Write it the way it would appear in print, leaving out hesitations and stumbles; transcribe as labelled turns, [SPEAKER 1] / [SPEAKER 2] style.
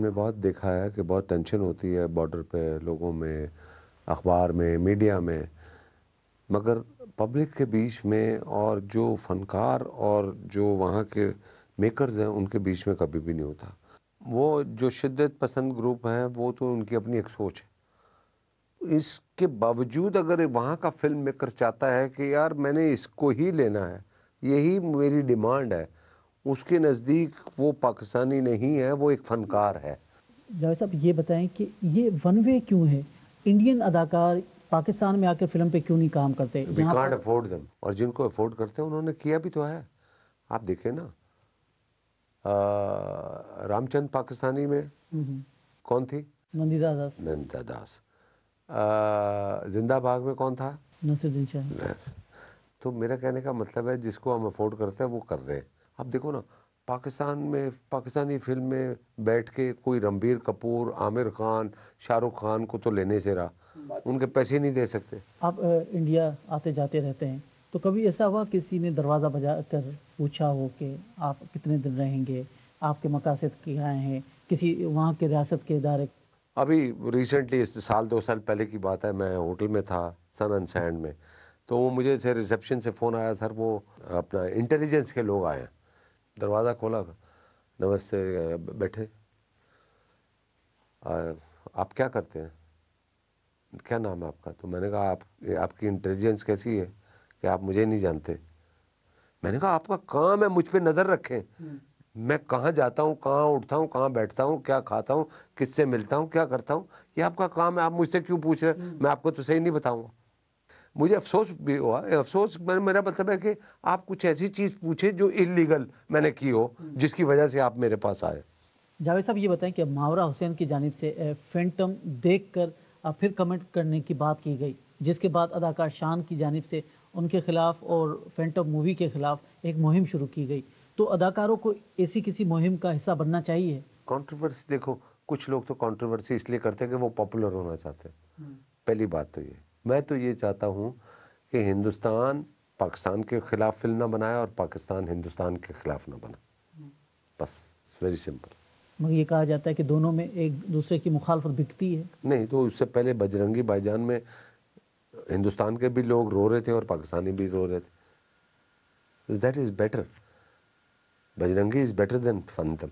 [SPEAKER 1] نے بہت دیکھا ہے کہ بہت ٹینشن ہوتی ہے بارڈر پہ لوگوں میں، اخبار میں، میڈیا میں، مگر پبلک کے بیچ میں اور جو فنکار اور جو وہاں کے میکرز ہیں ان کے بیچ میں کبھی بھی نہیں ہوتا۔ وہ جو شدت پسند گروپ ہیں وہ تو ان کی اپنی ایک سوچ ہے، اس کے باوجود اگر وہاں کا فلم میکر چاہتا ہے کہ یار میں نے اس کو ہی لینا ہے، یہی میری ڈیمانڈ ہے، اس کے نزدیک وہ پاکستانی نہیں ہے، وہ ایک فنکار ہے۔
[SPEAKER 2] جاوید صاحب یہ بتائیں کہ یہ ون وے کیوں ہے؟ انڈین اداکار پاکستان میں آ کے فلم پہ کیوں نہیں کام کرتے؟
[SPEAKER 1] وی کانٹ افورڈ دم، اور جن کو افورڈ کرتے ہیں انہوں نے کیا بھی تو ہے۔ آپ دیکھیں نا، رام چند پاکستانی میں کون تھی؟
[SPEAKER 2] نندیتا داس۔
[SPEAKER 1] نندیتا داس۔ زندہ باغ میں کون تھا؟
[SPEAKER 2] نصر الدین شاہ۔
[SPEAKER 1] تو میرا کہنے کا مطلب ہے جس کو ہم افورڈ کرتے ہیں وہ کر رہے ہیں۔ اب دیکھو نا، پاکستان میں پاکستانی فلم میں بیٹھ کے کوئی رنبیر کپور، عامر خان، شاہ رخ خان کو تو لینے سے رہا، ان کے پیسے نہیں دے سکتے۔
[SPEAKER 2] آپ انڈیا آتے جاتے رہتے ہیں، تو کبھی ایسا ہوا کسی نے دروازہ بجا کر پوچھا ہو کہ آپ کتنے دن رہیں گے، آپ کے مقاصد کیا ہیں، کسی وہاں کے ریاست کے ادارے؟
[SPEAKER 1] ابھی ریسنٹلی، سال 2 سال پہلے کی بات ہے، میں ہوٹل میں تھا سن اینڈ سینڈ میں، تو وہ مجھے سے ریسیپشن سے فون آیا، سر وہ اپنا انٹیلیجنس کے لوگ آئے ہیں۔ دروازہ کھولا، نمستے، بیٹھے، آپ کیا کرتے ہیں، کیا نام ہے آپ کا؟ تو میں نے کہا آپ کی انٹیلیجنس کیسی ہے کہ آپ مجھے نہیں جانتے؟ میں نے کہا آپ کا کام ہے مجھ پہ نظر رکھیں، میں کہاں جاتا ہوں، کہاں اٹھتا ہوں، کہاں بیٹھتا ہوں، کیا کھاتا ہوں، کس سے ملتا ہوں، کیا کرتا ہوں، یہ آپ کا کام ہے۔ آپ مجھ سے کیوں پوچھ رہے ہیں؟ میں آپ کو تو صحیح نہیں بتاؤں گا۔ مجھے افسوس بھی ہوا، افسوس میرا مطلب ہے کہ آپ کچھ ایسی چیز پوچھیں جو انلیگل میں نے کی ہو، جس کی وجہ سے آپ میرے پاس آئے۔
[SPEAKER 2] جاوید صاحب یہ بتائیں کہ ماورا حسین کی جانب سے فینٹم دیکھ کر پھر کمنٹ کرنے کی بات کی گئی، جس کے بعد اداکار شان کی جانب سے ان کے خلاف اور فینٹم مووی کے خلاف ایک مہم شروع کی گئی، تو اداکاروں کو ایسی کسی مہم کا حصہ بننا چاہیے؟
[SPEAKER 1] کنٹروورسی دیکھو، کچھ لوگ تو کنٹروورسی اس لیے کرتے ہیں کہ وہ پاپولر ہونا چاہتے ہیں۔ پہلی بات تو یہ، میں تو یہ چاہتا ہوں کہ ہندوستان پاکستان کے خلاف فلم نہ بنائے اور پاکستان ہندوستان کے خلاف نہ بنائے، بس ویری سمپل۔
[SPEAKER 2] مگر یہ کہا جاتا ہے کہ دونوں میں ایک دوسرے کی مخالفت بکتی ہے۔
[SPEAKER 1] نہیں، تو اس سے پہلے بجرنگی بھائی جان میں ہندوستان کے بھی لوگ رو رہے تھے اور پاکستانی بھی رو رہے تھے۔ That is better, Bajrangi is better than فنتم۔